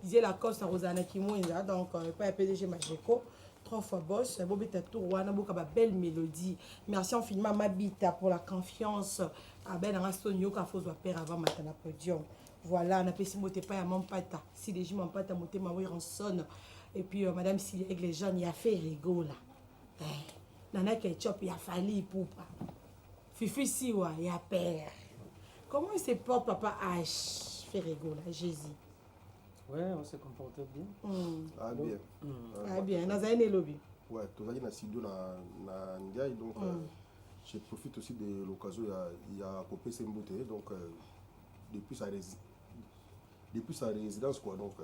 disait la Coste à Rosanna Kimouinza, donc pas PDG Majeko, 3 fois boss, Bobita Tourouana, Boka belle mélodie. Merci infiniment Mabita pour la confiance. À Ben Rastonio, Kafos Père avant Matana Podium. Voilà, on a passé mon pas à mon pata. Si les gens m'ont pas monté ma en sonne. Et puis Madame Sylvie avec les jeunes, il a fait rigolo là. Nana Ketchup, il a fallu pour pas. Fifi Siwa, il a père. Comment il se porte Papa H? Fait rigolo là, Jésus. Ouais, on s'est comporté bien. Ah bien. Ah bien, dans un lobby. Ouais, tu as dit na Sido na Ndiaye, donc je profite aussi de l'occasion, il y a Copé Sembote, donc depuis sa résidence quoi, donc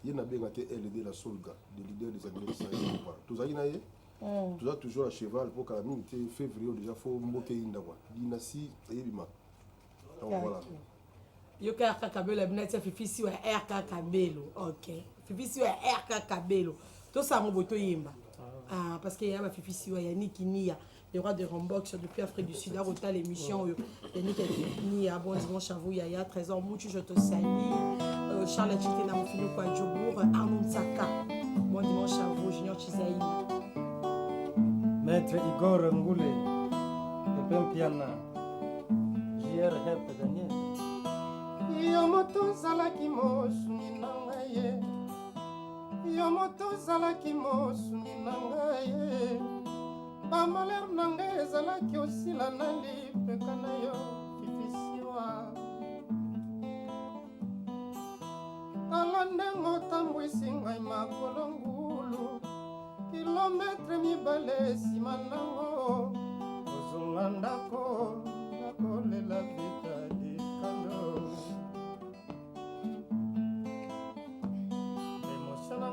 il y a bien été LD la Solga, le leader des adversaires. Tu as dit na tu as toujours à cheval pour que la minute février déjà faut mbote inda quoi. Dinasi et bima. Donc voilà. Yo ka kabelo binati Fifi si wa RK Kabelo. OK. Fifi si wa RK Kabelo. To ça mo boto yimba. Ah parce que ya ba Fifi si wa Yannick Nia, le roi de Rombox depuis Afrique du Sud, a rota l'émission Yannick Nia, bon dimanche à vous Yaya, 13 ans Mouchu je te salue. Charles Chité na mofino kwa Djobour, Arnold Saka. Bon dimanche à vous Junior Chizaï. Maître Igor Ngoule, de Pempiana. JR Hep Daniel. Yomoto zalaki mosuni na ngai Yomoto zalaki mosuni na ngai Bamalere na ngai ezalaki osila na lipeka na yo Fifisiwa Tala ndenge otambwisi ngai makolo ngulu Kilometre mibale nsima nango kozonga ndako nakolela vita likando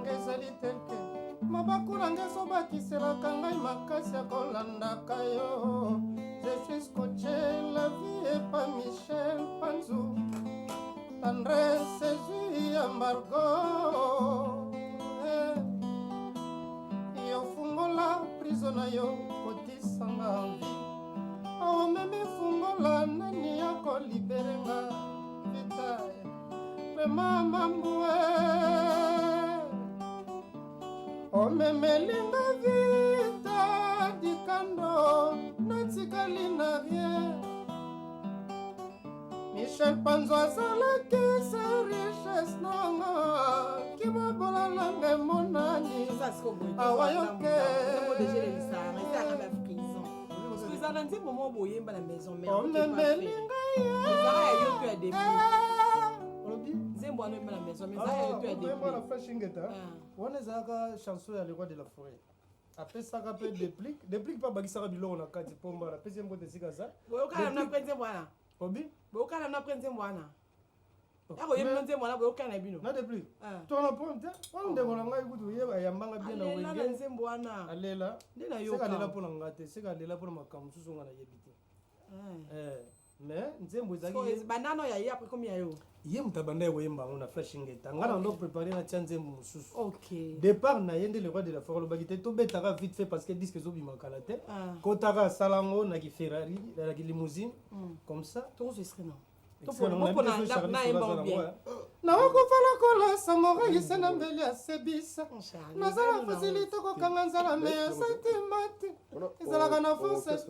ezali telke mabaku na ngai ezobakiselaka ngai makasi ya kolandaka yo je suis scotché la vie et pas Michel Panzu tendresse ezwi ya Margot yofungola prizo na yo kotisanga envi omemi fungola nani ya koliberenga vita remamambue omemelinga vita dikando natikali na rien Michel Panzo azalaki sa richesse nanga kimabola nanga emonani awayoke omemelinga ye la flashingeta on ezalaka chanson ya le roi de la forêt apesaka mpe déplique mpe abakisaka biloko na kati pomba apesi mbote esika za boyokana na prenze mwana obi boyokana na prenze mwana yakoyebino nze mwana boyokana na bino na déplique tona pom te wana ndeko na ngai kutu ye ayambanga bien na wenge nze mwana alela nde na seka alela mpo na nga te seka alela mpo na makambo mosusu nga nayebi te mais nzembo ezalaki bandano ya ye après combien yo ye moto abanda ye koyemba yango na flashingeta nga na ndo préparé na tia nzembo mosusu OK départ na ye nde le roi de la forêt alobaki te tobetaka vite fait parce que disque ezobimaka te kotaka asala yango na kiferrari na kilimousine comme ça tozestre non nakokofala kola samorayise na mbeli ya sebisa nazala fasilite kokanga nzala me sentimate ezalaka na force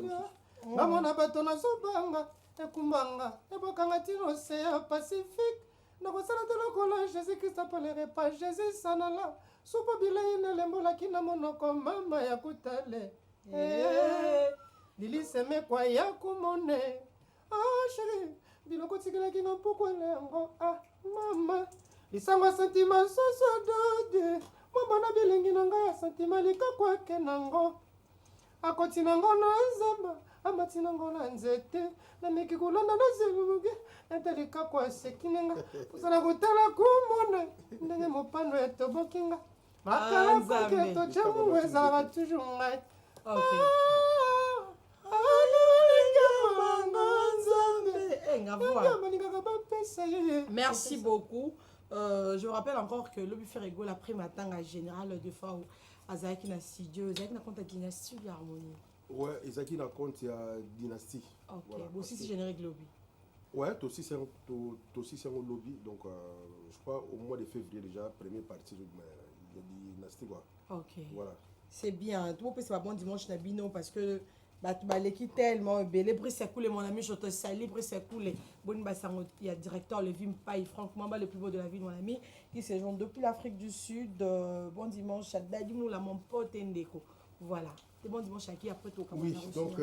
namona bato nazobanga ekumbanga ebokanga tino océan pacifique nakosala te lokola jésus christ apolere pa jésus sanala supo bilei nalembolaki na monoko mama ya kutale lilisemekwa ya kumone chéri biloko tikelaki na mpukwele yango mama lisango ya sentima soso dode mobana bilengi na ngai ya sentima likakwake nango akoti nango na nzamba amati nango na nzete nameki kolanda na zeluge ete likakwa esekinenga kozala kotala kumona ndenge mopando etobokinga makala koke toce mungu ezalaka toujours ngai Merci beaucoup. Je vous rappelle encore que le buffet Rego l'a pris matin à général de fois à Zaki na studio, Zaki na compte dynastie d'harmonie. Ouais, Zaki na compte ya dynastie. OK. Voilà, bon si c'est générique lobby. Ouais, aussi c'est un lobby. Donc, je crois au mois de février déjà, première partie, il y a dit Dynastie quoi. Ok. Voilà. C'est bien. Tout le monde c'est pas bon dimanche Nabino parce que l'équipe tellement belle. Après c'est cool mon ami, je te salue. Après c'est cool. Bon il y a directeur le Vim Paye, franchement le plus beau de la ville mon ami. Qui séjourne depuis l'Afrique du Sud. Bon dimanche à Dadimou là mon pote Ndeko. Voilà. C'est bon dimanche à qui après tout. Oui, donc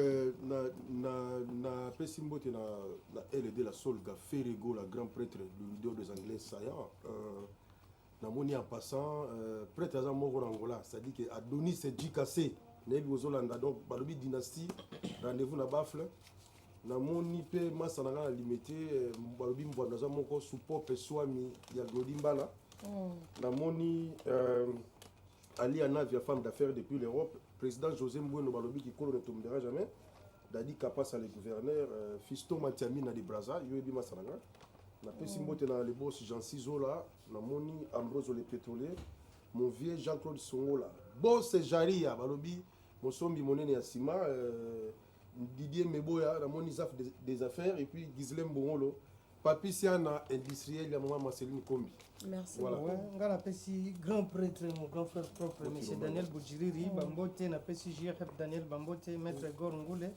na Pessimbote na LD la Solga Ferrego, la grand prêtre du leader des Anglais saillant. Na moni en passant prêtre à Moro Angola, c'est-à-dire que Adonis c'est Djikase, Nebi Ozolanda, donc Balobi dynastie, rendez-vous na Bafle. Na moni pe masananga limité Balobi Mbwandaza moko support peswami ya Godimbala. Na moni Ali Anavia femme d'affaires depuis l'Europe. Président José Mboueno Balobi qui ne tombera jamais. Dadi Kapas le gouverneur, Fisto Matiami na de Braza, Yoebi Masananga. Na Pessimbote na le boss Jean Cizola, na Moni Ambrose le pétrolier, mon vieux Jean-Claude Songola. Boss Jaria Balobi, mon sombi monene Yassima, Didier Meboya, na Moni Zaf des affaires, et puis Ghislaine Bongolo. Papi Siana industriel, la maman Marceline Kombi. Merci. Voilà. Nga na pesi grand prêtre, mon grand frère propre, M. Daniel Boudjiriri, Bambote, na pesi JRF Daniel Bambote, Maître Gor Ngoule,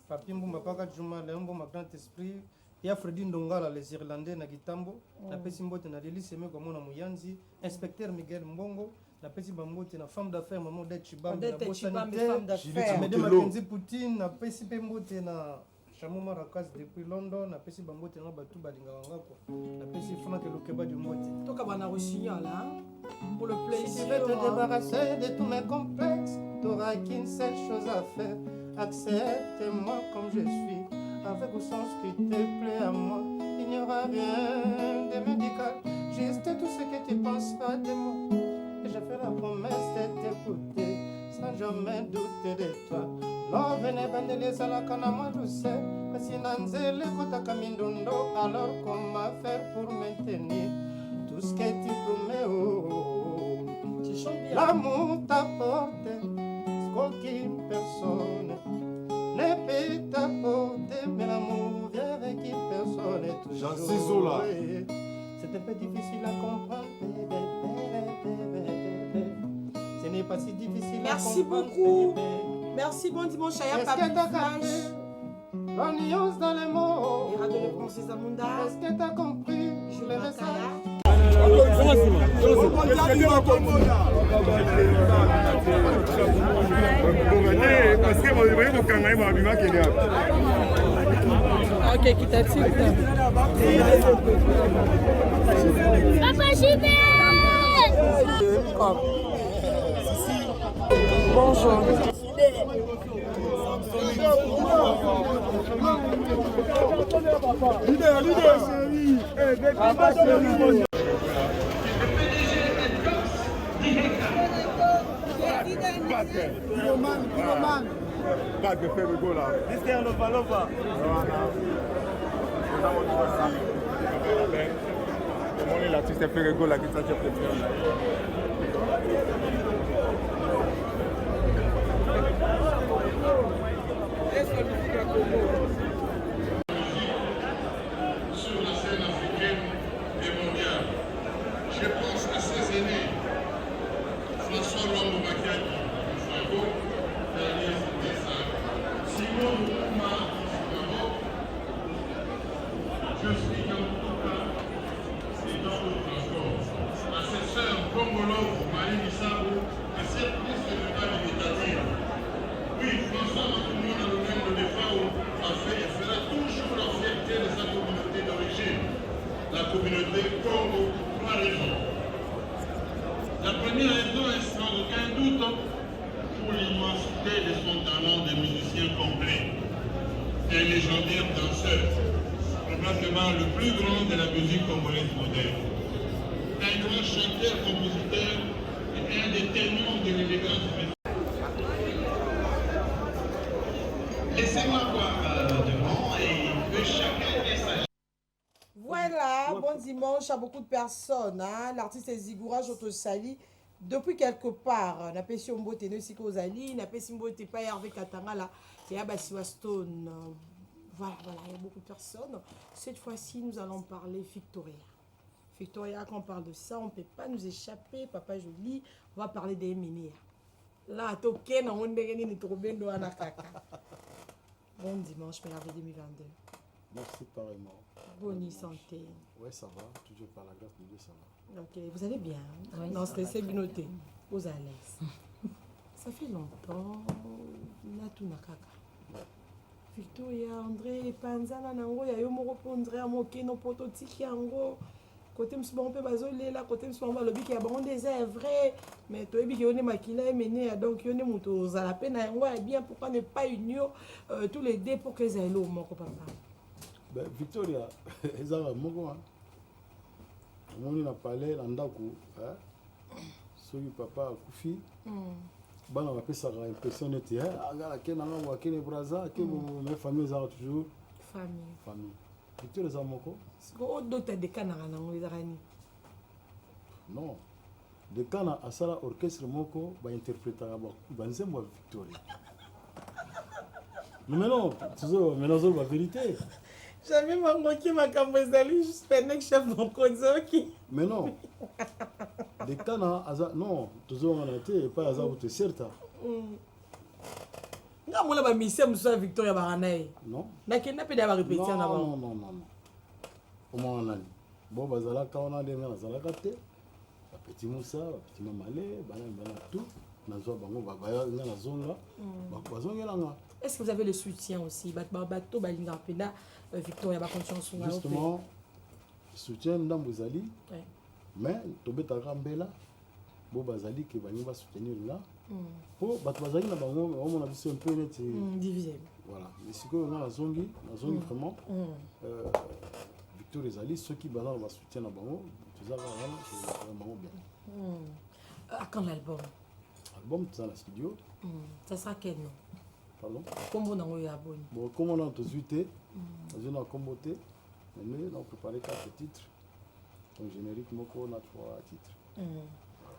Papi Mbumba Paka Juma, Leombo, ma grand esprit, ya Freddy Ndongala, les Irlandais, na Gitambo, na pesi Mbote, na Lili Seme, Gomona Muyanzi, inspecteur Miguel Mbongo, na pesi Bambote, na femme d'affaires, maman Odette Chibam, na Beau Sanitaire, Madame Mackenzie Poutine, na pesi Mbote, na Chamou Marakas depuis London, na pesi Bambote na Batu Balinga Wangako, na pesi Franck Lokeba du Mbote. Toka bana resigna là pour le plaisir. Si tu veux te débarrasser de tous mes complexes, t'auras qu'une seule chose à faire. Accepte-moi comme je suis, avec ou sans ce qui te plaît à moi. Il n'y aura rien de médical, juste tout ce que tu penseras de moi. Et je fais la promesse de t'écouter, sans jamais douter de toi. Love ne bandeleza la kanama douce, kasi nanzele kotaka mindondo. Alors comment faire pour maintenir tout ce que tu promets? Oh, Tu chantes bien. l'amour t'apporte ce qu'aucune personne ne peut t'apporter, mais l'amour vient avec une personne et toujours. Jean Cizola. C'est un peu difficile à comprendre, ce n'est pas si difficile Merci à comprendre. beaucoup. Bébé. Merci, bon dimanche à Est-ce Papi que t'as Flash. capté la nuance dans les mots? Ira de le princesse Amunda. Est-ce que t'as compris le message? Ok, Kitati. Papa JB! Bonjour. Pas de faire rigolo là. Mr. Lova Lova. Comment l'artiste fait rigolo là qui s'achète sur la scène africaine et mondiale. Je pense à ces aînés, François Longo Makiaki, Franco, Daniel Dessa, Simon Mouma, je suis dans tout cas et dans le transport. À ses sœurs Congolo, Marie Bissau, et cette liste n'est pas limitative. Oui, François Makoumou, le même de l'EFAO, a fait et fera toujours la fierté de sa communauté d'origine, la communauté Congo, trois raisons. La première raison est sans aucun doute pour l'immensité de son talent de musicien complet. Un légendaire danseur, probablement le plus grand de la musique congolaise moderne. Un grand chanteur-compositeur et un des ténors de l'élégance musicale. Laissez-moi voir devant et que chacun ait sa... Voilà, bon dimanche à beaucoup de personnes. Hein. L'artiste Zigura Jotosali, depuis quelque part, n'a pas si on botte ne si qu'aux Ali, n'a pas si on botte pas Hervé Katanga là, c'est Abasiwa Stone. Voilà, il y a beaucoup de personnes. Cette fois-ci, nous allons parler Victoria. Victoria, quand on parle de ça, on ne peut pas nous échapper. Papa Jolie, on va parler des Ménéa. Là, toké na onde ni trouvé do anakaka. Bon dimanche, merveille 2022. Merci pareillement. Bonne santé. Ouais, ça va. Toujours par la grâce de Dieu, ça va. Ok, vous allez bien. Oui, Non, ça va stressé, très binoté. Vous à l'aise. Ça fait longtemps. Natu nakaka. Victoria, André, Panzana, Nango, Yayo Moro Pondre, Amoke, no Pototiki, Ango. Côté M. Bompe Bazolé, là, côté M. Bompe Lobby, qui a bon des airs vrai. Mais toi, il y a des maquillés, mené, donc il y a des motos à la peine. Ouais, bien, pourquoi ne pas unir tous les deux pour que les aient l'eau, mon papa. Ben, Victoria, ezala moko hein. Omoni na palais na ndako, hein. Soki papa akufi, bana bapesaka impression neti agala ke nanga wakene braza ke mes famille ezala toujours famille. Victoria eza moko? Siko d'autres de kanara nango ezalani. Non. De kana asala orchestre moko ba interprétaka ba nzembo ya Victoria. Mais non, toujours menazo ba vérité. Jamais mangoki makambo ezali juste pendant chef mokonzoki. Mais non. De kana aza non, toujours on a été pas aza te certa. Nga mona ba mission musa Victoria baranaye. Non. Na kenda pe da ba répéter na ba. Non. Comment on a dit? Bon bazala kaona de na zala kate. Ba petit Moussa, ba petit Mamale, bana tout. Na zo bango ba na zonga. Ba bazongela nga. Est-ce que vous avez le soutien aussi? Bato balinga pena Victoria ba confiance nga. Justement, soutien ndambozali. Ouais. Mais tobeta rambela bo bazali ke bani ba soutenir là. Po bato bazali na bango on a vu un peu net divisé. Voilà, mais ce que on a zongi vraiment Victor Ezali ceux qui bazali va soutenir na bango, tu as vraiment bien. À quand l'album? Album dans la studio. Ça sera quel nom? Pardon? Comment on a abonné? Bon, comme on a tous huité, on a comboté, mais on a préparé 4 titres. Donc générique moko on a 3 titres.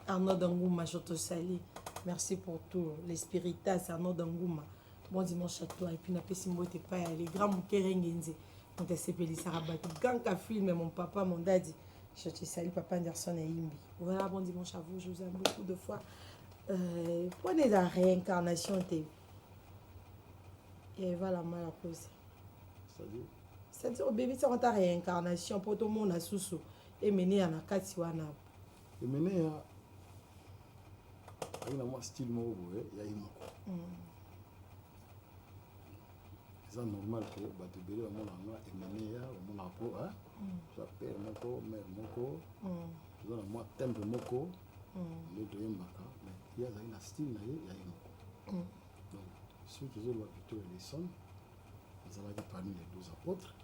Arnaud Dangouma, Choto Sali. Merci pour tout. L'espiritas, Arnaud Dangouma. Bon dimanche à toi. Et puis, n'a pas si mot pas les grands moukerengenze. Quand elle s'est payée, ça rabat. Quand film, mon papa, mon daddy. Choto Sali, papa Anderson et Imbi. Voilà, bon dimanche à vous. Je vous aime beaucoup de fois. Prenez la réincarnation TV. Et voilà, mal à poser. C'est-à-dire? C'est-à-dire, au bébé, c'est ta réincarnation pour tout le monde à Soussou. Et mener à la Katsiwana. Et mener à. Il y a un style moko boye ya imoko. C'est normal que bato bele ba mona nga emene ya ba mona po hein. Ça père moko, mère moko. Ça na moi temple moko. Le doyembaka mais il y a un style na ya imoko. Donc ceux qui ont la Victoria Lesson, ils allaient parmi les 12 apôtres.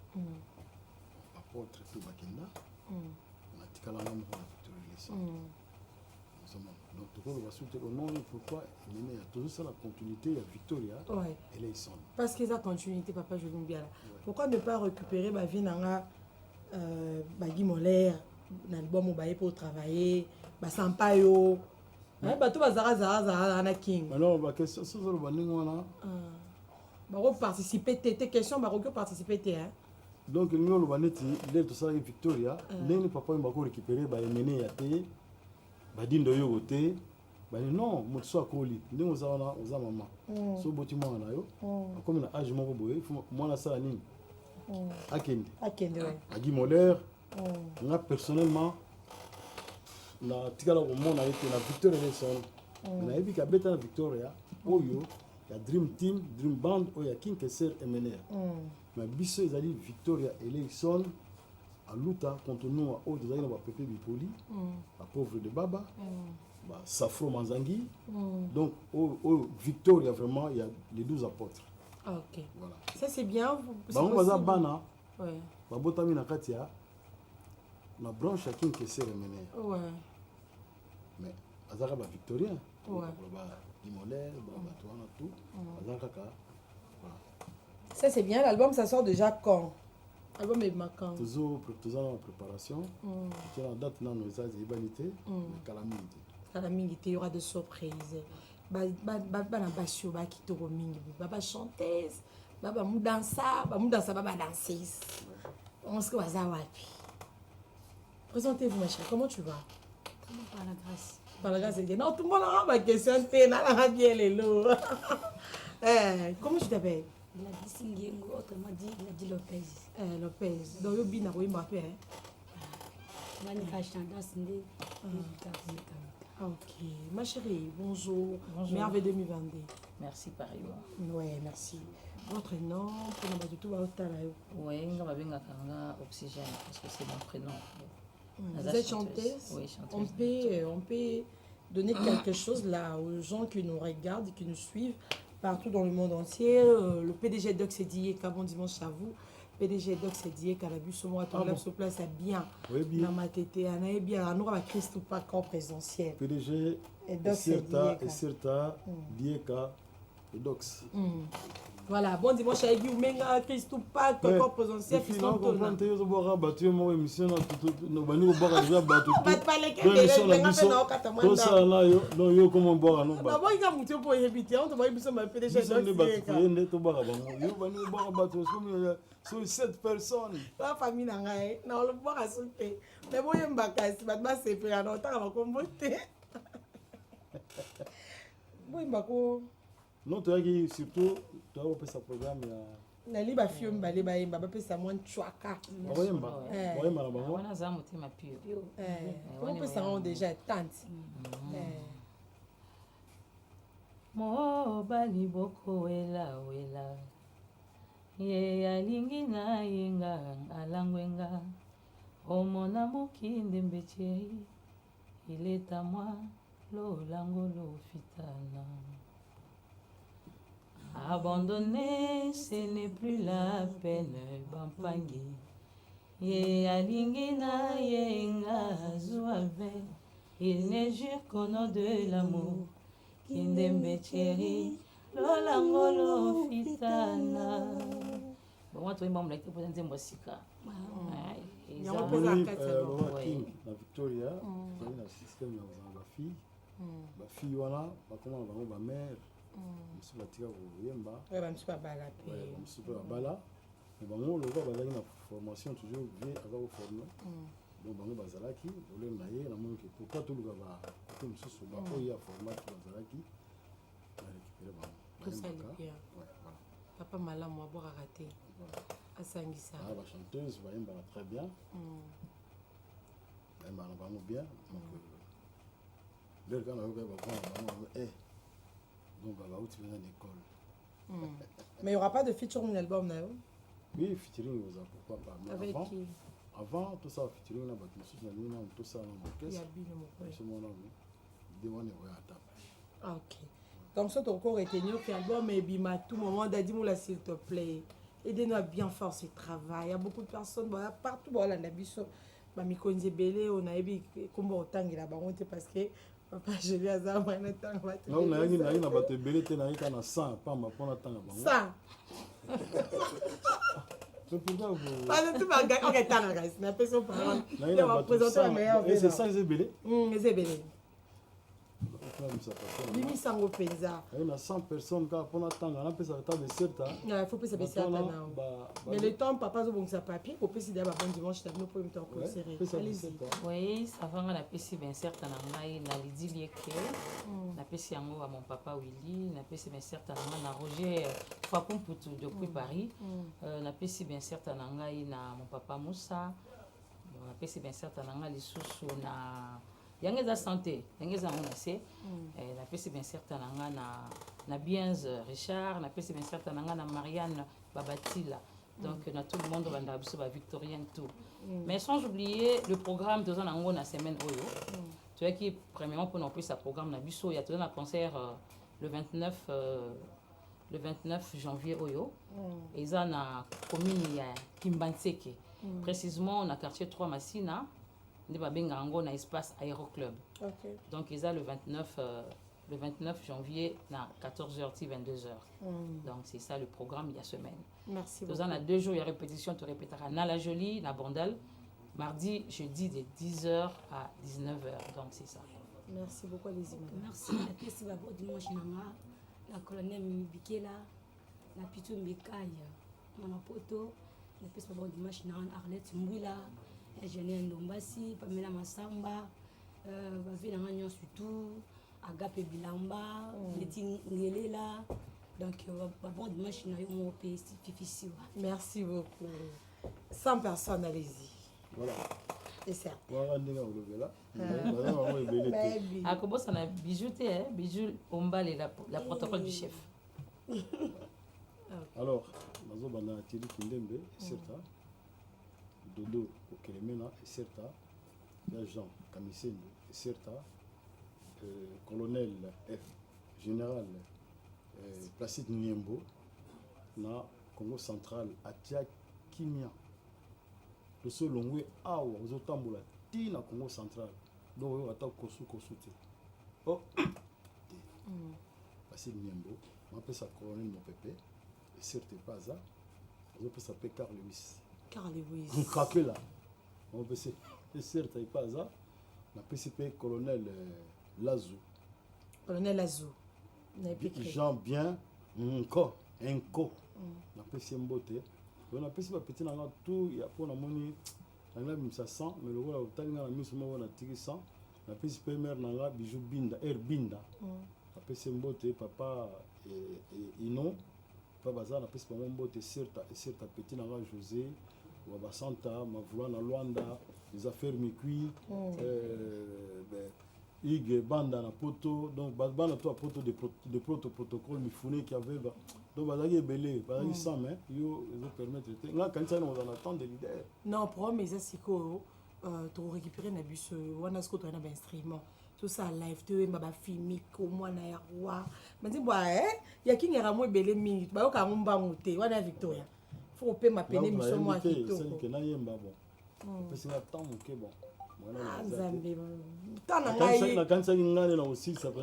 Apôtre tout bakenda. On a tikala na moko la Victoria Lesson. Donc, tout le monde va soutenir au nom pourquoi il y a toujours ça la continuité, il y a Victoria et les sons. Parce que la continuité, papa, je l'aime bien. Pourquoi ne pas récupérer ma vie dans Guy Molaire, dans le bon mobile pour travailler, Sampaio, tout Zara King. Alors, la question, c'est sur le banning. Participer, tes questions, participer. Donc, il y a le banetti, il est tout ça, Victoria, les papa, il va récupérer, il va mener à terre. Badindo yo gote bani non moto so akoli ndenge oza mama so boti mwana na yo akomi na âge moko boye mwana sala nini akende ouais. Agi Molaire nga personnellement na tikala komona ete na Victoria Lesson nayebi ka beta na Victoria oyo ya Dream Team Dream Band oyo ya King Kesser MNR mais biso ezali Victoria Lesson à luta contre nous à haut des ba peuple bipoli la pauvre de baba ba Safro Manzangi donc au Victoria vraiment il y a les 12 apôtres. OK. Voilà. Ça c'est bien. Ba on va bana. Ouais. Ba botami na katia na branche King Kesser MNR. Ouais. Mais azaka ba Victorien. Ouais. Ba Dimolaire, ba toana tout. Azaka ka. Voilà. Ça c'est bien, l'album ça sort déjà quand? L'album est marquant. Toujours en préparation. Tu as la date dans nos ébanités. Calamité, il y aura des surprises. Bana basio ba kitoko mingi. Baba chanteuse. baba danser baba danseuse. On se voit ça wapi. Présentez-vous ma chérie, comment tu vas? Par la grâce. Par la grâce de Dieu. Non, tout le monde a ma question, c'est là bien les lots. Comment tu t'appelles? Il a dit Singengo, autrement dit, il a dit Lopez. Lopez. Donc, il y a bien Mbappé. Ok. Ma chérie, bonjour. Bonjour. Merveille 2022. Merci, pareil. Oui, merci. Votre nom, pour nous tout au talent. Oui, je vais Oxygène, parce que c'est mon prénom. Vous êtes chanteuse? Oui, chanteuse. On peut donner quelque chose là aux gens qui nous regardent, qui nous suivent partout dans le monde entier. Le PDG Doc s'est dit, bon dimanche à vous. PDG Doc s'est dit qu'à la bus au mois de sur place est bien. Oui, bien. Dans ma tête, on est bien. Nous avons Christ pas qu'en présentiel. PDG et Doc Certa, Dieka et Dox. Voilà, bon dimanche à Guy Oumenga, Christ pas qu'en présentiel. Puis non, comprendre, tu vas boire battu mon émission dans tout nous banu boire déjà battu. Pas parler que les tout ça là yo comment boire non ba. D'abord il y a muté pour éviter, on te voit émission ma PDG Doc. Ne to boire yo banu boire battu comme sur 7 personnes. La famille n'a rien, non le boire à souper. Mais bon il mbakasi, ba c'est pour en temps va comboter. Bon il mbako. Non, tu as dit surtout tu as repris ce programme Nali ba fio mbale ba yemba ba pesa mwan chwaka. Wayemba. Wayemba na bango. Wana za motema pio. On pesa on déjà tante. Mo bali boko wela wela. Ye alingi na yenga alangwenga. Omona mokinde mbecheri. Il est à moi lo lango lo fitana. Abandonner, ce n'est plus la peine, Bampangi. Ye alingina yenga zouave. Il ne jure qu'au nom de l'amour. Kindembe chéri, lolangolo fitana. Bon, moi, tu es membre de l'équipe de Mbosika. Il y a un King, la Victoria, il y a un système dans la fille. La fille, voilà, comment on va mère. Je suis Yemba. Oui, je suis Bala. Je suis Bala. Mais bon, le gars, il a une formation toujours bien avant formé. Donc, on va Zalaki, on va naïe, on va pourquoi tout le gars va comme ça, on va y a format Zalaki. On va récupérer. Tout ça est bien. Papa Malam, moi, boire à rater. À Sangissa. Ah, la chanteuse, Yemba très bien. Yemba va vraiment bien. Donc, le gars, on va voir. Donc, on va utiliser l'école. Mais il n'y aura pas de featuring dans l'album, non? Oui, featuring, pourquoi pas. Mais avec avant, qui? Avant, tout ça, featuring, on a tout ça dans l'orchestre. Il y a bien mon ce moment-là, à table. Ah, ok. Donc, ça, tu as encore retenu que l'album est bim à tout moment. Dadimoula, s'il te plaît. Aidez-nous à bien faire ce travail. Il y a beaucoup de personnes, partout, on a biso. Mikonze Belé, on a eu comme autant de la baronne parce que. Papa, je vais à ça, moi, non, on a eu une batte belé, on a eu un 100, pas ma pour attendre. 100. C'est pourquoi vous. Pas de tout, on est en train de personne parole. On va présenter la meilleure. Et c'est ça, c'est belé. C'est belé. Bimi sango penza. Il y a 100 personnes qui ont attendre, on a fait ça table certes. Il faut pas se baisser à maintenant. Mais le temps papa zo bon sa papier pour pécider ba bon dimanche t'as nous pour me temps concert. Allez-y. Oui, ça va na péci ben certain na ngai na lidi lieke. Na péci yango à mon papa Willy, na péci ben certain na Roger Fakumputu depuis Paris. Na péci ben certain na ngai na mon papa Moussa. Na péci ben certain na ngai lisusu na Yangeza santé, yangeza monacé, la PC bien certain na Bienz Richard, la PC bien certain na Marianne Babatila. Donc na tout le monde va na biso ba Victorien tout. Mais sans oublier le programme de Zanango na semaine oyo. Tu vois qui premièrement pour nous plus sa programme na biso, il y a tout un concert le 29 janvier oyo. Et ça na commune ya Kimbanseke. Précisément na quartier 3 Massina. Nous avons un espace aéroclub. Okay. Donc, ils ont le 29 janvier à 14h, 22h. Donc, c'est ça le programme il y a semaine. Merci beaucoup. Nous avons 2 jours de répétition. Tu répéteras à la Jolie, à Bandal, mardi, jeudi de 10h à 19h. Donc, c'est ça. Merci beaucoup, les images. Merci. Merci beaucoup dimanche, la colonel Mibikela. na Pitou Mbekaya, Mama Poto, na pesa bon dimanche na Arlette Mbwila, Ingénieur Ndombasi, Pamela Massamba, bavi na nganyon surtout, Agape Bilamba, Leti Ngelela. Donc, bon dimanche na yo mon pays difficile. Merci beaucoup. 100 personnes, allez-y. Voilà. C'est certain. Voilà, à comment ça a bijouté, hein? Bijou Ombal et la protocole du chef. Alors, Mazo Bana Thierry Kindembe, Serta, Dodo Okelemena, Serta, Jean Kamisendo, Serta, colonel F, général Placide Niembo, na Congo central, Atia Kimia. Le seul long awa aux tambola tina Congo central donc on attend kosu te oh Placide Niembo on appelle ça colonel mon pépé et certes pas ça on appelle ça Carl Lewis on craque là on appelle ça certes pas ça on appelle ça colonel Lazou Jean bien Nko on appelle ça Mbote. On a pris petit dans tout, il y a pour la monnaie, on a mis ça 100, mais le rôle de l'hôtel, on a mis ce moment on a tiré 100, on a pris le mère dans la bijou binda, binda. On a pris ce mbote, papa et Ino, papa ça, on a pris ce moment mbote, certes petit dans la José, Waba Santa, Mavouan, Luanda, les affaires Mikui, Ig, Banda, na poto, donc Banda, toi, poto de protocole, Mifune qui avait. Donc, il y a belé, il y a 100 mains, il faut permettre. Là, quand on attend des leaders. Non, pour moi, c'est que tu récupères un bus, on a ce que tu as un instrument. Tout ça, live, tu es ma filmique, au moins, il y a roi. Mais dis, il y a qui est vraiment belé, minute, il y a un bon monté, on a Victoria. Il faut payer ma peine, mais je suis moi qui te. C'est que n'a pas bon. Parce que attends, ok, bon. Ah, Zambé, quand ça ngane na aussi ça peut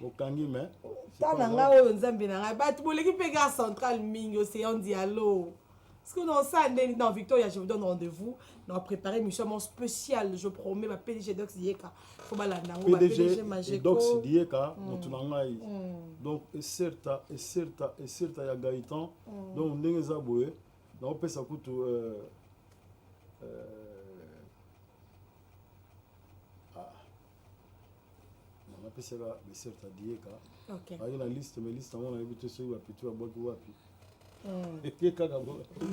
au kangi mais tananga o Nzambe na ba tu boleki pega central mingi océan dialogue parce que dans ça dans Victoria je vous donne rendez-vous on va préparer une mission spéciale je promets ma PDG Dox Dieka faut balanda ma PDG Dox Dieka motunangai donc certes ya Gaëtan donc ndenge za boye na opesa kutu on appelle ça le certes Dieka. OK. Il y a la liste mais liste on a évité ceux qui va plutôt à Boki Wapi.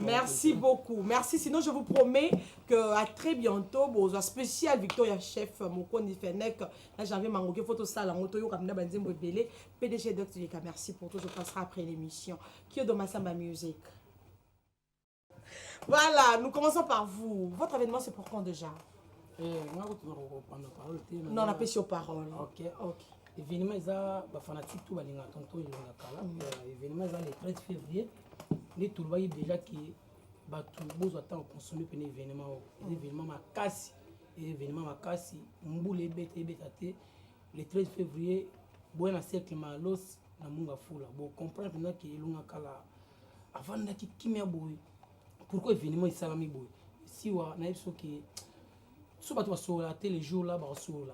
Merci beaucoup. Merci. Sinon, je vous promets qu'à très bientôt, pour un spécial Victoria Chef, Mokoni Fenek, là j'avais manqué photo salle en auto, comme Banzimbo Belé, PDG Doc Dieka. Merci pour tout. Je passerai après l'émission. Qui est dans ma samba music. Voilà, nous commençons par vous. Votre événement, c'est pour quand déjà? Non, on a pêché aux paroles. Ok. Événement, il y a des fanatiques tout balinga tonto ilonga kala. Événement, il y a le 13 février. Les tout voyez déjà que batu bozo attend consommer pour événement. Événement makasi. Événement makasi. Mboule bete betate. Le 13 février, boy na cercle malos na munga fula. Bon comprendre maintenant que ilonga kala. Avant d'aki kimia boy. Pourquoi événement il salami boy? Si wa na yebso que so bato basola te les jours là basola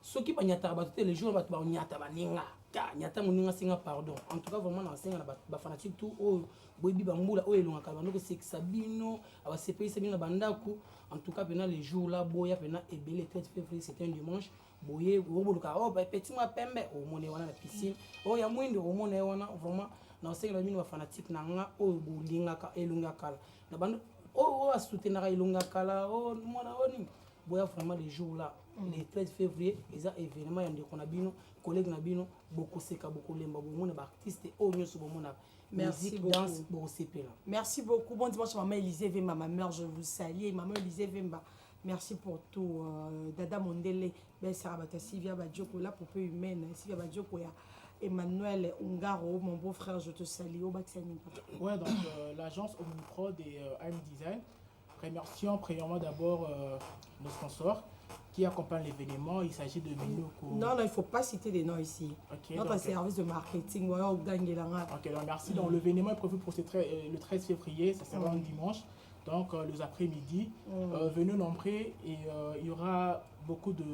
soki banyata bato te les jours bato banyata baninga ta nyata moninga singa pardon en tout cas vraiment na singa na ba fanatique tout o boyebi bambula o elonga kala bandoko sekisa bino aba sepisa bino bandako en tout cas pendant les jours là boya pendant ebele 13 février c'était un dimanche boye oboluka oh ba petit moi pembe o mone wana na piscine o ya mwindo o mone wana vraiment na singa bino ba fanatique na nga o bolinga ka elonga kala na bando oh à soutenir ilonga kala oh mona oni boya vraiment les jours là le 13 février ils a événement yande qu'on a bino collègue na bino beaucoup seka beaucoup lemba beaucoup ba artiste oh nyoso bomona merci beaucoup danse beaucoup CP là merci beaucoup bon dimanche maman Élisée Vemba ma mère je vous salue maman Élisée Vemba merci pour tout dada Mondele belle Sarabata Sylvia Badjoko là pour peu humaine Sylvia Badjoko ya Emmanuel Ungaro, mon beau-frère, je te salue. Ouais, donc l'agence Omniprod et AM Design. Remercions premièrement d'abord nos sponsors qui accompagnent l'événement. Il s'agit de Minoko. Non, il ne faut pas citer des noms ici. Okay, notre service de marketing. Ok, donc merci. Donc l'événement est prévu pour le 13 février, ça sera un dimanche. Donc, les après-midi, venez nombreux et il y aura beaucoup de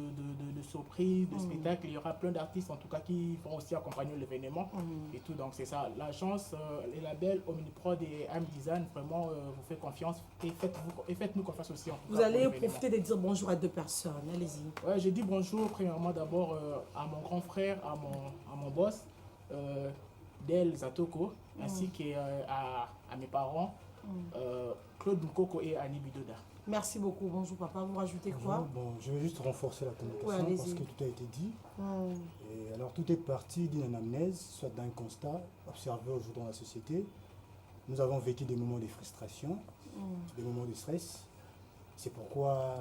surprises, de spectacles. Il y aura plein d'artistes, en tout cas, qui vont aussi accompagner l'événement et tout. Donc, c'est ça. L'agence, les labels Omniprod et AM Design, vraiment, vous fait confiance et faites-nous confiance aussi. Vous allez profiter de dire bonjour à 2 personnes. Allez-y. Ouais, je dis bonjour, premièrement, d'abord à mon grand frère, à mon boss, Del Zatoko, ainsi qu'à mes parents. Claude Mukoko et Annie Bidoda. Merci beaucoup. Bonjour papa, vous rajoutez quoi? Bon, je vais juste renforcer la communication parce que tout a été dit. Et alors tout est parti d'une anamnèse, soit d'un constat observé aujourd'hui dans la société. Nous avons vécu des moments de frustration, des moments de stress. C'est pourquoi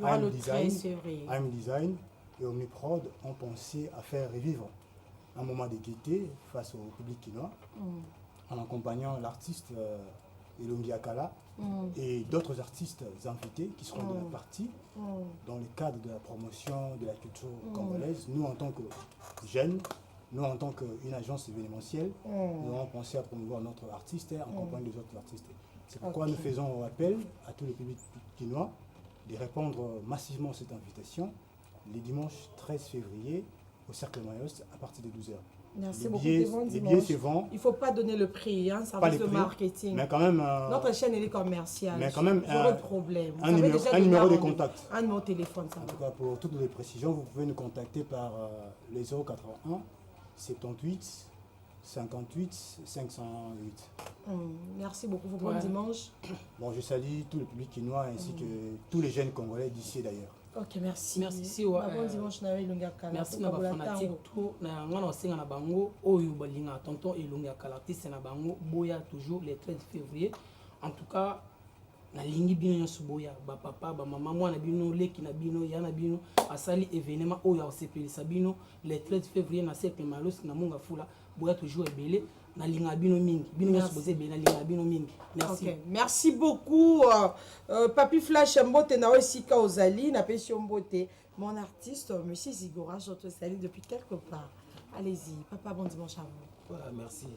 AM Design et Omniprod ont pensé à faire revivre un moment de gaieté face au public quinois en accompagnant l'artiste Elongi Akala et d'autres artistes invités qui seront de la partie dans le cadre de la promotion de la culture congolaise. Nous, en tant que jeunes, nous, en tant qu'une agence événementielle, nous avons pensé à promouvoir notre artiste en compagnie des autres artistes. C'est pourquoi nous faisons appel à tout le public quinois de répondre massivement à cette invitation le dimanche 13 février au Cercle Mayos à partir de 12h. Merci beaucoup. Les billets se vendent. Il ne faut pas donner le prix, hein, service de marketing. Mais quand même. Notre chaîne elle est commerciale. Mais quand même. J'aurais de problème. Un numéro de contact. Un numéro de téléphone. Ça en tout cas, pour toutes les précisions, vous pouvez nous contacter par les 081 78 58 508. Merci beaucoup. Bon dimanche. Bon, je salue tout le public quinois ainsi que tous les jeunes Congolais d'ici d'ailleurs. Ok, merci. Merci. Bon dimanche na Elongi Akala. Merci na bafanatique tout na ngana osenga na bango oyo balinga tonton Elongi Akala artiste na bango boya toujours le 13 février. En tout cas na lingi bino nyonso boya ba papa ba mama mwana bino leki na bino yana bino asali événement oyo osepelisa bino le 13 février na Cercle Mayos na Munga Fula boya toujours ebele. Merci. Okay. Merci beaucoup. Papi Flash Mbote na Osika Ozali, na Pession Mbote. Mon artiste, Monsieur Zigora, je te salue depuis quelque part. Allez-y, papa, bon dimanche à vous. Voilà, merci.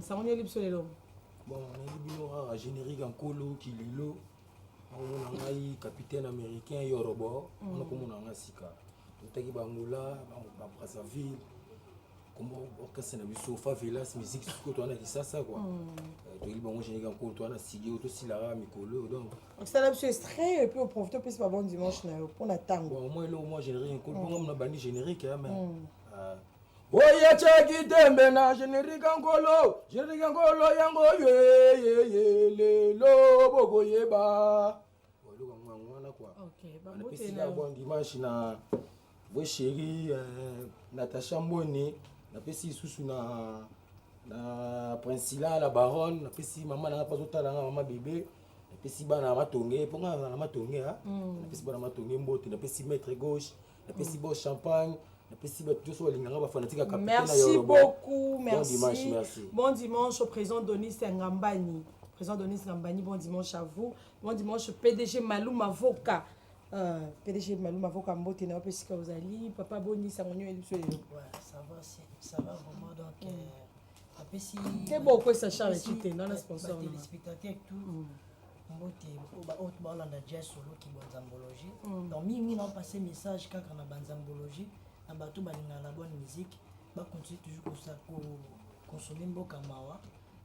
Ça on est libre sur les lots. Bon, on est générique en colo, Kililo. On a un capitaine américain, Yorobo. On a comme on a un Sika. On a un Bangola, Brazzaville. Comme orchestre na biso favelas musique ce que on a dit ça quoi to il bon général encore toi na sigé auto silara mikolo donc ça là monsieur extrait et puis on profite plus pas bon dimanche na pour la tango bon moi générique encore bon on a bandi générique mais oya chaki tembe na générique ngolo yango ye le lo bogo yeba lo ngwana quoi OK ba moté na bon dimanche na we chéri Natacha Mboni na pesi susu na Princilla la baronne na pesi maman na pas otala na maman bébé na pesi bana matonge ponga na matonge ha na pesi bana matonge mbote na pesi maître gauche na pesi bo champagne na pesi ba toso linganga ba fanatique capitaine merci ya Yoruba. Beaucoup merci. Bon dimanche, merci bon dimanche au président Donis Ngambani. Président Donis Ngambani, bon dimanche à vous. Bon dimanche PDG Malou Mavoka. PDG Malou Mavoka Mbote na Pesika Ozali, papa Boni Samonio et Lucio. Ouais, ça va vraiment donc après si c'est beau quoi ça charge tout dans le sponsor les spectateurs tout Mbote ba autre bala na jazz solo qui banzambologie. Donc mingi non passer message quand on a banzambologie, na bato balinga la bonne musique, ba continuer toujours comme ça pour consommer mboka mawa.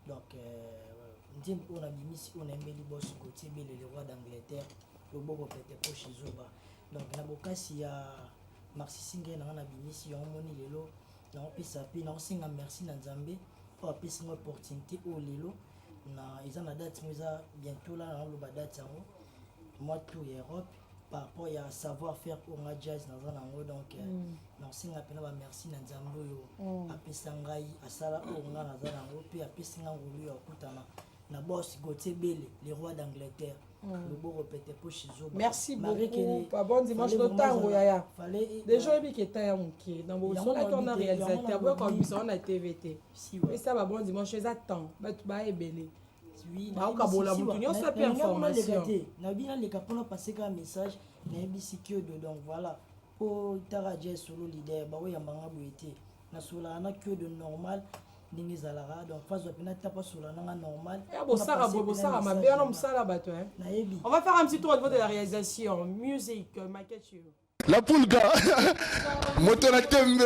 Donc on a bimisi on aime les boss côté bele le roi d'Angleterre. Le bon peut-être pour chez Zoba. Donc, la boca si ya Marci Singer na na bimisi on moni lelo na on pesa pe na on singa merci na Nzambe pour pesa une opportunité au lelo na ils en a date moza bientôt là na lo ba date yango moi tout Europe par rapport à savoir faire au jazz dans un angle donc na on singa pe na ba merci na Nzambe yo a pesa ngai asala o nga na za nango pe a pesa ngulu yo kutana na boss Gauthier Bele le roi d'Angleterre. Le beau répété pour chez Zoba. Merci beaucoup. Pas bon dimanche le tango yaya. Des gens qui étaient à Mouké. Dans vos sons qu'on a réalisé, comme ça on a TVT. Et ça va bon dimanche les attend. Bah tu vas ébeler. Oui. Bah on cabola boutonnion ça peut information. Na bien les capons passer un message na bisiki de donc voilà. Pour Taraje solo leader bah oui yambanga boité. Na sola na que de normal. ndenge ezalaka donc phase pena tapa sola nanga normal on va faire un petit tour au niveau de la réalisation musique maquette. La poule gars moto na tembe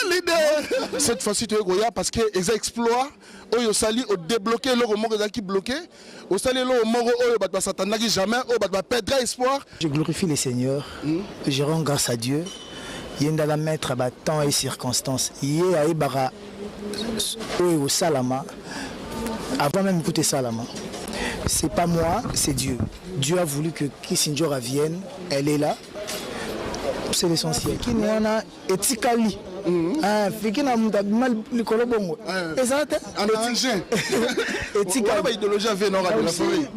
leader cette fois-ci tu es goya parce que les exploits oyo sali au débloquer le moko qui bloqué au sali le moko oyo bat satana qui jamais au bat perdre espoir. Je glorifie le Seigneur, je rends grâce à Dieu. Yenda la mettre à temps et circonstances. Yé a ibara au salama avant même écouter salama. C'est pas moi, c'est Dieu. Dieu a voulu que Kissinger revienne, elle est là. C'est l'essentiel. Qui nous en a éthiquement. Fiki na muda mal likolo bongo. Ezate engin. Éthiquement. Idéologie avait non de la forêt.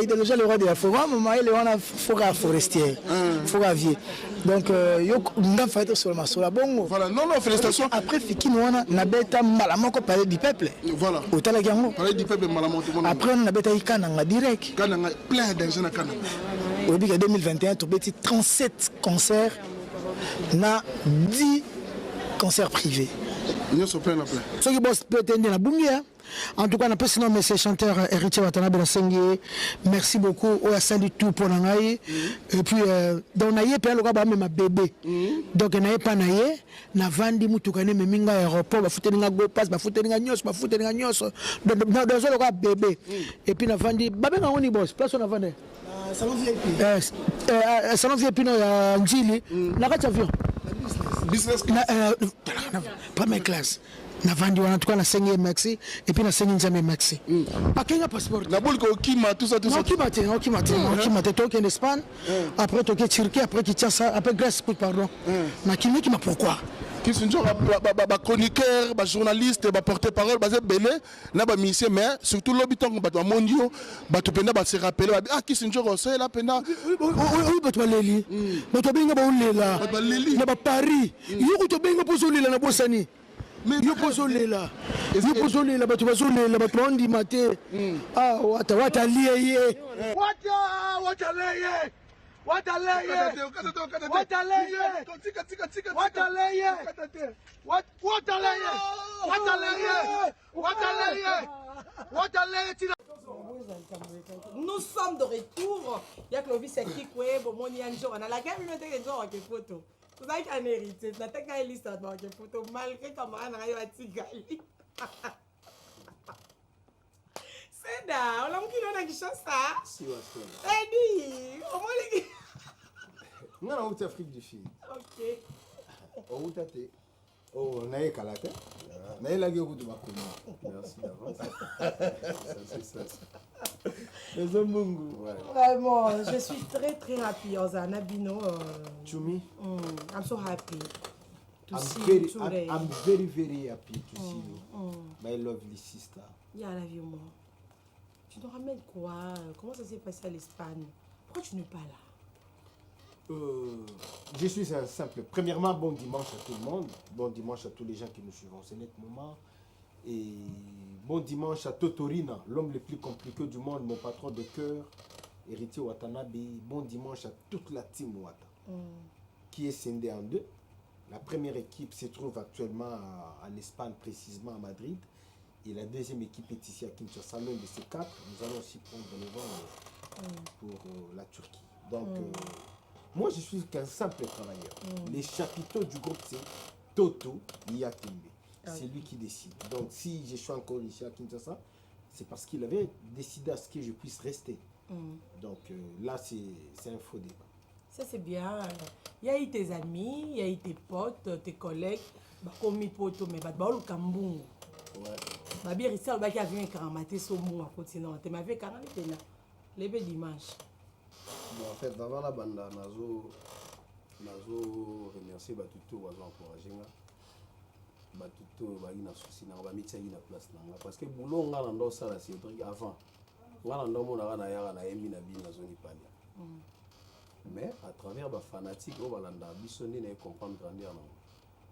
Idéologie le roi de la forêt, maman il est en forêt forestière. Forêt vie. Donc yo nda fait sur la sur la bongo. Voilà, non félicitations. Après Fiki nous on a beta malamoko parler du peuple. Voilà. Otala gango. Parler du peuple malamoko. Après on a beta ikana direct. Kana plein d'engins na kana. Au début de 2021, tu as 37 concerts, na 10 concerts privés. Nous sommes plein. Ce qui bosse peut-être la bungia. En tout cas, on a sinon monsieur chanteur Héritier Watanabe Nasengi. Merci beaucoup. On a salué tout pour l'angaï. Et puis donc naïe puis le gars même bébé. Donc naïe pas naïe. Na vandi mutukane me minga aéroport ba futelinga go pass ba futelinga nyos ba futelinga nyos. Dans le gars bébé. Et puis na vandi ba benga oni boss. Place on a vandi. Salon VIP. Salon VIP no ya Njili. Na kacha avion. Business class. Première classe. Na vandi wana tukana na 5 maxi et puis na 5 nzambe maxi. Akenga passeport. Na boule ko kima tout ça. Okimate toke en Espagne. Après toke Turquie, après Kinshasa, après Grèce, pardon. Na kimi ma pourquoi? Qui sont ba chroniqueur, ba journaliste, ba porte-parole, ba belé, na ba musicien mais surtout l'habitant ba mondio, ba to penda ba se rappeler ah qui sont genre ça là penda. Oui ba to leli. Ba to benga ba ulela. Ba leli. Na ba Paris. Yo to benga po zolela na bosani. Yo pozolela bato bazolela bato bandi mate wata liye Nous sommes de retour. Il y a Clovis qui est bon, on y a un jour. On a la gamme, il y a des gens qui photo. Vous avez qu'un héritier, tu as qu'un liste de photos malgré camarade n'a pas de c'est là, on a un qui chante ça. Si, ouais, Eddie, au moins les non, on est Afrique du Sud. Ok. On est tâté. Oh, on est calate. On est la gueule de ma commune. Merci d'avance. C'est ça. Les hommes vraiment, je suis très happy. Ozana Bino. Chumi. I'm so happy to see you today. I'm very happy to see you. My lovely sister. Yeah, I love you more. Tu nous ramènes quoi? Comment ça s'est passé à l'Espagne? Pourquoi tu n'es pas là? Je suis un simple. Premièrement, bon dimanche à tout le monde. Bon dimanche à tous les gens qui nous suivent en ce net moment. Et bon dimanche à Totorina, l'homme le plus compliqué du monde, mon patron de cœur, Héritier Watanabe. Bon dimanche à toute la team Wata, qui est scindée en deux. La première équipe se trouve actuellement en Espagne, précisément à Madrid. Et la deuxième équipe est ici à Kinshasa. L'un de ces quatre, nous allons aussi prendre le vent pour la Turquie. Donc, moi, je suis qu'un simple travailleur. Les chapiteaux du groupe, c'est Toto Yatimbe. C'est lui qui décide. Donc, si je suis encore ici à Kinshasa, c'est parce qu'il avait décidé à ce que je puisse rester. Donc, là, c'est un faux débat. Ça, c'est bien. Il y a eu tes amis, il y a eu tes potes, tes collègues. Comme mes potes, mais bah, le Cambon. Ouais. Bah, bien, il y a un avion qui a ramassé son mot à continent. Tu m'avais quand même été là. Les belles dimanches. Bon, en fait, avant la bande, Nazo remercier Batuto, Wazo encouragé. Batuto, Bagina souci, Nanga, Mitsaï, na place. Parce que boulot, on a un dos, ça, c'est avant. On a un dos, on a un ailleurs, on a émis, on a zone Italie. Mais à travers les fanatiques, on va l'ambisonner et comprendre grandir.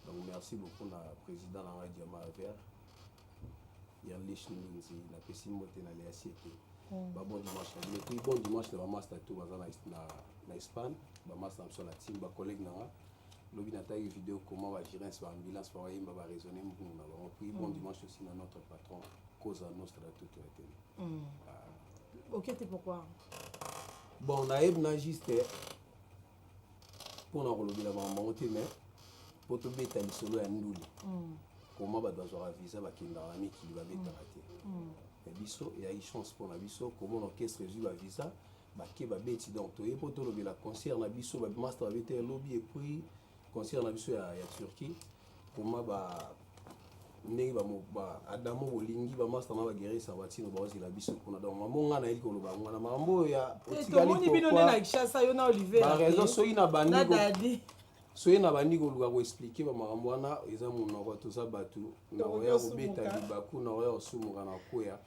Donc merci beaucoup au président de la Diama Vert. Il y a les Chinese, il a passé mon temps à l'ACT. Bon dimanche, mais puis bon dimanche, le maman statut en Espagne, le maman sur la team, le collègue lobi na taille vidéo comment va gérer sur ambulance pour yimba va raisonner mbungu na bango puis bon dimanche aussi na notre patron cause nostra toute la télé. OK, c'est pourquoi bon na ebna juste pour na lobi la bango te mais pour to beta lisolo ya nduli comment ba doit visa ba kinda ami qui va beta raté et biso et a chance pour na biso comment l'orchestre résout la visa ba ke ba beti donc to pour to lobi la concert na biso ba master ba beta lobby et puis concert na biso ya Turquie comment ba ndenge ba adamo olingi ba master na ba guérir sa batino ba ozi la biso kuna donc mamonga na eli ko loba ngwana mambo ya otikali ko bino na Kishasa yo na Olivier ba raison soyi na bandi soyi na bandi ko luka ko expliquer ba makambo wana eza monoko to za batu na oya ko beta libaku na oya osumuka na koya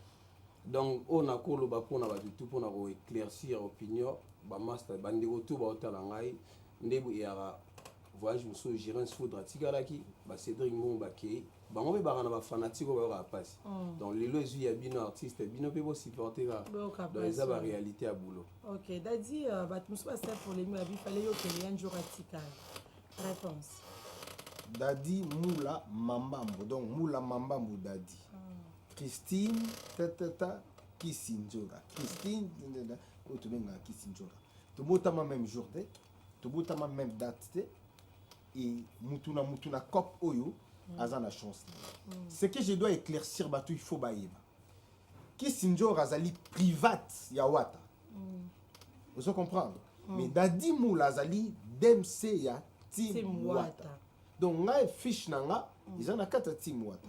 donc on a ko loba pona ba tout pona ko éclaircir opinion ba master bandi ko tout ba otala ngai ndebu ya voyage muso gérance faudra tikalaki ba Cédric Ngomba ke bango be bana ba fanatique ko ba passe donc les lois ya bino artiste bino pe bo supporter là dans les ba réalité à boulot. OK, dadi ba muso ba step pour les mi abi fallait yo que un jour atika. Réponse. Dadi Moula Mambambo, donc Moula Mambambo Dadi. Christine Tata Kisinjora. Christine Otubenga Kisinjora. Tobotama même jour de, tobotama même date de, et mutuna cop oyo azana chance. Ce que je dois éclaircir batu il faut baïba. Kisinjora azali private ya wata. Vous comprenez? Mais Dadi Moula azali DMC ya Team Wata. Donc, nga fiche nanga, ils en a 4 Team Wata.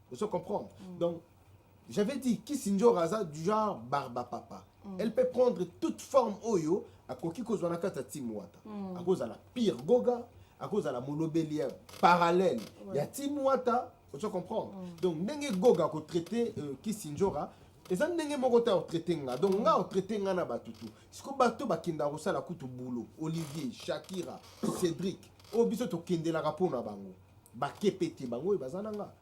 Vous comprenez? Donc, j'avais dit, Kisinjo Raza du genre Barba Papa. Elle peut prendre toute forme oyo, à quoi qui cause on a 4 Team Wata. À cause de la pire Goga, à cause de la monobélière parallèle. Il y a Team Wata, vous comprenez? Donc, n'enge Goga ko traiter Kisinjora. Et ça n'enge mokota au traiter nga. Donc, nga au traiter nga na batutu. Si ko bato bakinda rosa la kutu boulot, Olivier, Shakira, Cédric, o biso to kende la rapona bango. Ba kepete bango e bazana nga.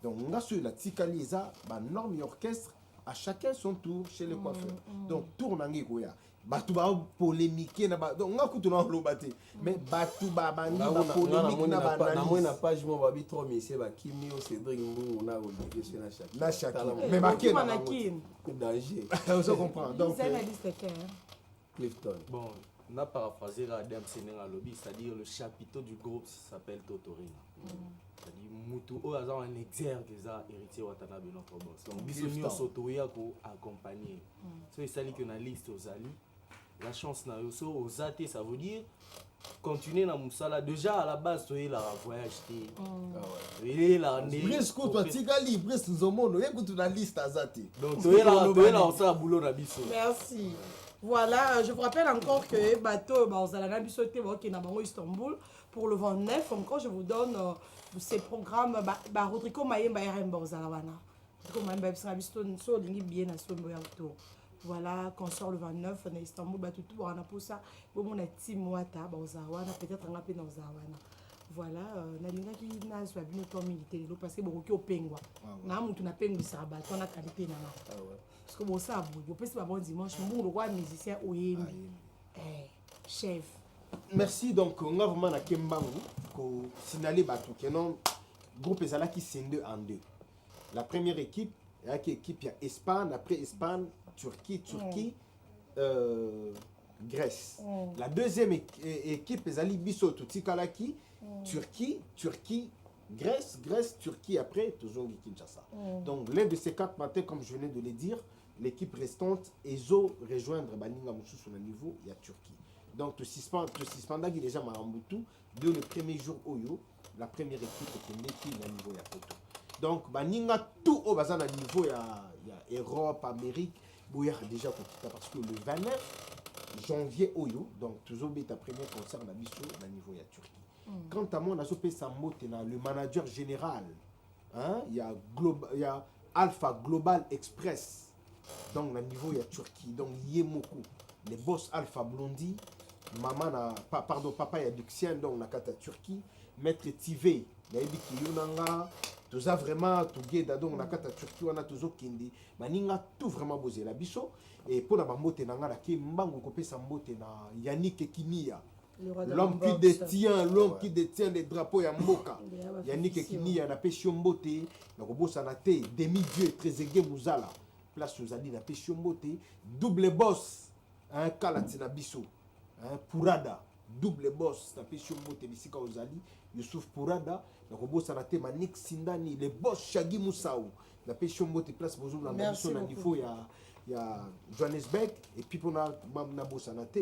Donc, nga sur la tikali eza ba norme orchestre à chacun son tour chez le coiffeur. Donc, tour nangi koya. Batu ba polémique na ba donc nga kutu na lobate. Mais batu ba bandi ba polémique na ba na moi na page mo ba bi trop monsieur ba kimi o Cédric Mbungu na Olivier sur na Shakira. Na Shakira. Mais ba ken na danger. Vous comprenez? Donc c'est la liste Clifton. Bon, on a paraphrasé la Adam Sénéra Lobby, c'est-à-dire le chapiteau du groupe s'appelle Totorina. C'est-à-dire Moutou Oazan un exergue des arts héritiers Watanabe notre boss. Donc Bisonio Sotoya ko accompagner. So il s'agit qu'on a liste aux alus. La chance n'a eu aux athées, ça veut dire continuer dans Moussala. Déjà à la base, tu es là à voyage. Tu es là, Brice, toi, tu es libre, Brice, nous avons écoute la liste à Zati. Donc tu es là, on s'est boulot à Bisso. Merci. Voilà, je vous rappelle encore que bateau, on a la bisoté qui est Istanbul pour le 29. Encore, je vous donne ces programmes. Rodrigo Mayemba RM Borzalawana. Rodrigo Mayemba so lingi bien à son boyauto. Voilà, qu'on sort le 29 à Istanbul, bateau tout on a pour ça. Bon, on a Timouata, Borzalawana, peut-être un peu dans Zawana. Voilà, nalinga qui n'a soit bien comme militaire parce que beaucoup au pengwa. Na mutu na pengu sa bateau na qualité na. Parce que bon ça vous pouvez pas bon dimanche bon le roi musicien oyembi chef. Merci donc on a vraiment na kembangu ko signaler bato que non groupe ezala qui scinde en deux. La première équipe est qui équipe ya Espagne, après Espagne, Turquie, Grèce. La deuxième équipe ezali biso totikalaki Turquie, Grèce, Turquie, après, toujours Kinshasa. Donc, l'un de ces 4 matins, comme je venais de le dire, l'équipe restante, EZO rejoindre Baninga Moussou sur le niveau, il y a Turquie. Donc, tu suspends qui déjà Marambutu, de le premier jour Oyo, la première équipe était née qui est niveau, il y a Poto. Donc, Baninga tout au bazar niveau, il y a Europe, Amérique, Bouya déjà parce que le 29 janvier Oyo, donc, toujours ta premier concert dans le niveau, il y a Turquie. Quant à moi, le manager général, hein, il y a Alpha Global Express, donc le niveau il y a Turquie, donc Yemoku, les boss Alpha Blondie, papa il y a Duxien, donc la carte Turquie, Maître Tive, il y a Ebiki Yonanga, tout ça vraiment, tout guéda, donc la carte Turquie, on a toujours Kindi, Maninga tout vraiment posé la bicho, et pour la mamote nanga la ki mbango kopé sa mote na Yannick Kimia. l'homme qui détient les drapeaux ya mboka Yannick Kini na pesio mbote na kobosana te demi dieu Trezeguet Muzala place ozali na pesio mbote double boss un kalatina biso un Pourada double boss na pesio mbote bisika ozali Youssouf Pourada na kobosana te Manik Sindani le boss Shagi Moussao na pesio mbote place bozo na biso na niveau ya Johannesburg et puis pour na bosana te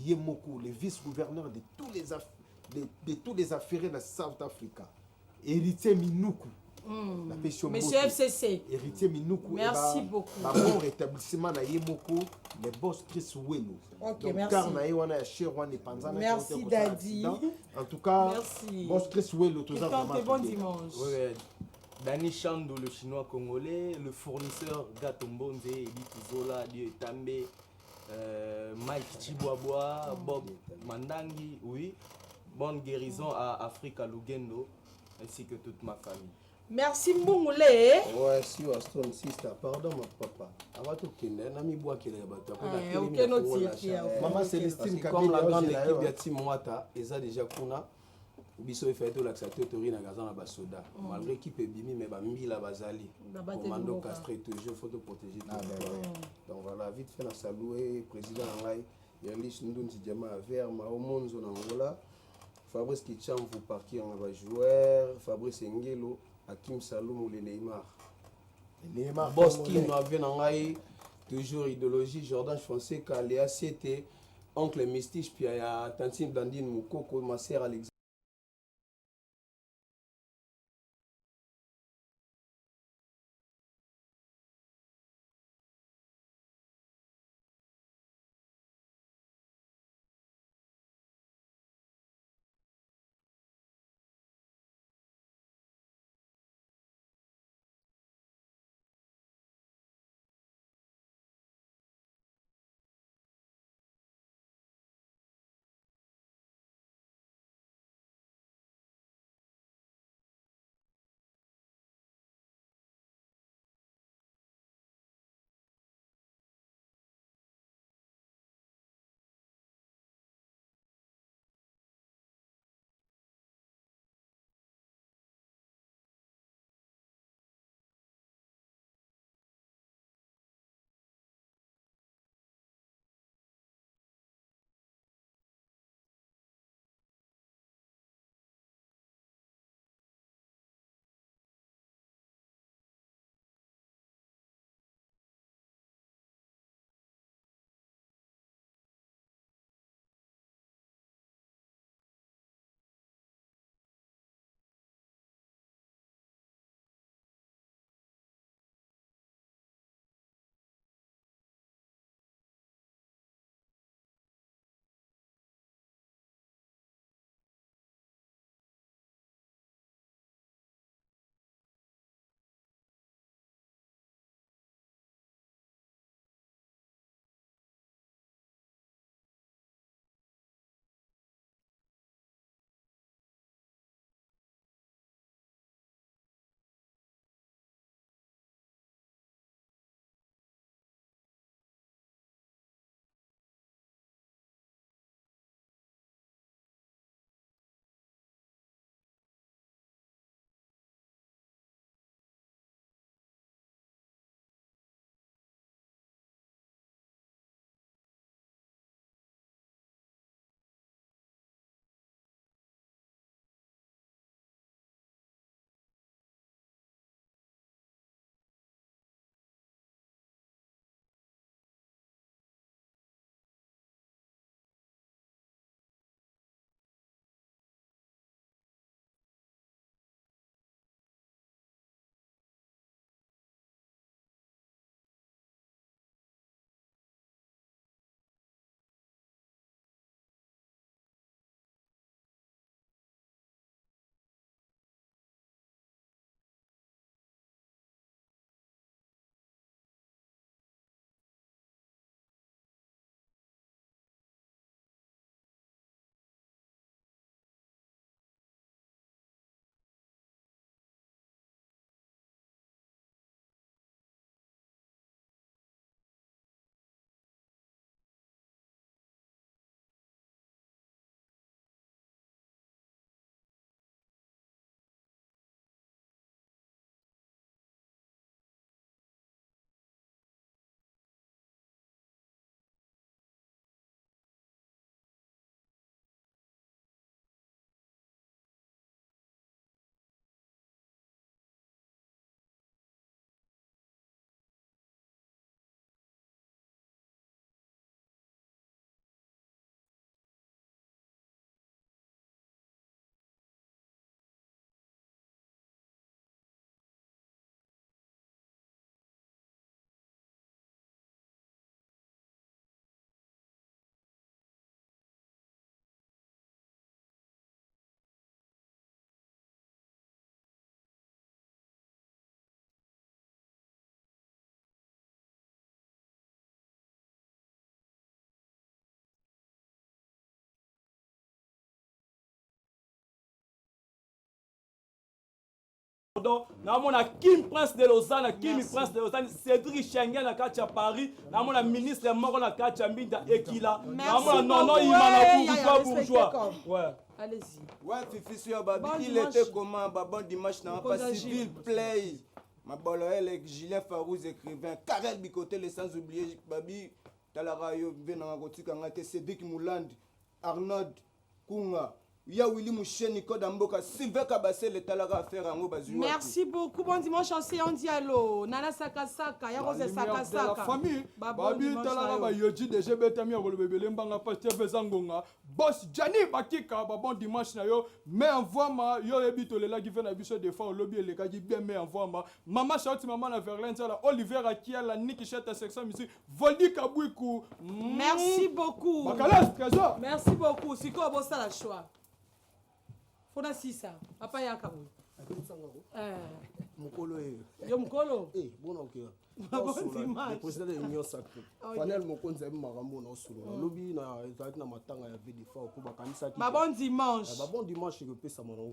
Yemoko, le vice-gouverneur de tous les affaires de South Africa. Héritier Minoukou. Monsieur FCC. Héritier Minoukou. Merci beaucoup. Bon rétablissement à Yemoko, le boss Chris Welo. Ok, merci. Merci Daddy. En tout cas, merci. Boss Chris Welo, tout ça. Bon dimanche. Ouais. Dani Chando, le chinois congolais, le fournisseur Gatombonze, Eddie Zola, Dieu Tambe. Mike Chiboaboa, Bob Mandangi, oui. Bonne guérison à Africa Lugendo ainsi que toute ma famille. Merci Mbungoulé. Ouais, si Aston sister, pardon mon papa. Avant tout kende, nami bois qui est battu. Maman Célestine, comme la grande équipe de Team Mwata, ils ont déjà kuna. Biso fait tout l'accepter Tori na gazan na basoda. Malgré qu'il peut bimi mais ba mbila bazali. Commando castré toujours faut te protéger. Donc voilà, vite fait na saluer président Ngai, Yannis Ndunzi Diama Vert, Maomonzo na Angola. Fabrice Kicham vous partir en joueur, Fabrice Ngelo, Hakim Saloum ou les Neymar. Neymar boss qui nous avait Ngai toujours idéologie Jordan Fonseca, Léa CT, oncle Mystiche puis il y a Tantine Blandine Moukoko, ma sœur Alexandre. pardon namona Kim Prince de Lausanne Kim Prince de Lausanne Cédric Schengen na kati ya Paris namona ministre moko na kati ya Mbinda Ekila namona Nono Imana bourgeois ouais allez-y ouais Fifi sur babi il était comment bon dimanche na pas civil play ma boloel Julien Farouz écrivain Karel Bikoté les sans oublier babi talara yo venanga kotika ngate Cédric Moulandi Arnaud Kunga ya Willy Moucheni Kodamboka Sylvain Kabase le talara affaire ango bazui merci beaucoup bon dimanche en séance dialogue Nana Sakasaka ya Rose Sakasaka la famille babi talara ba yoji déjà betami ko lebele mbanga pasteur Vezangonga boss Jani Bakika ba bon dimanche na yo mais envoie ma yo ebito le la qui fait na biso de fois lobby le ka di bien mais envoie ma maman Charlotte maman na Verlaine la Oliver Akia la Niki Cheta section musique Voldi Kabwiku merci beaucoup Bakalas trésor merci beaucoup siko bossa la choix Fona sisa papa yaka bo mukolo yo mukolo bona okay le président de l'union sacrée panel mokonza makambo na solo lobi na ezaki na matanga ya vedi fa ko bakanisa ki bon dimanche ke pesa mono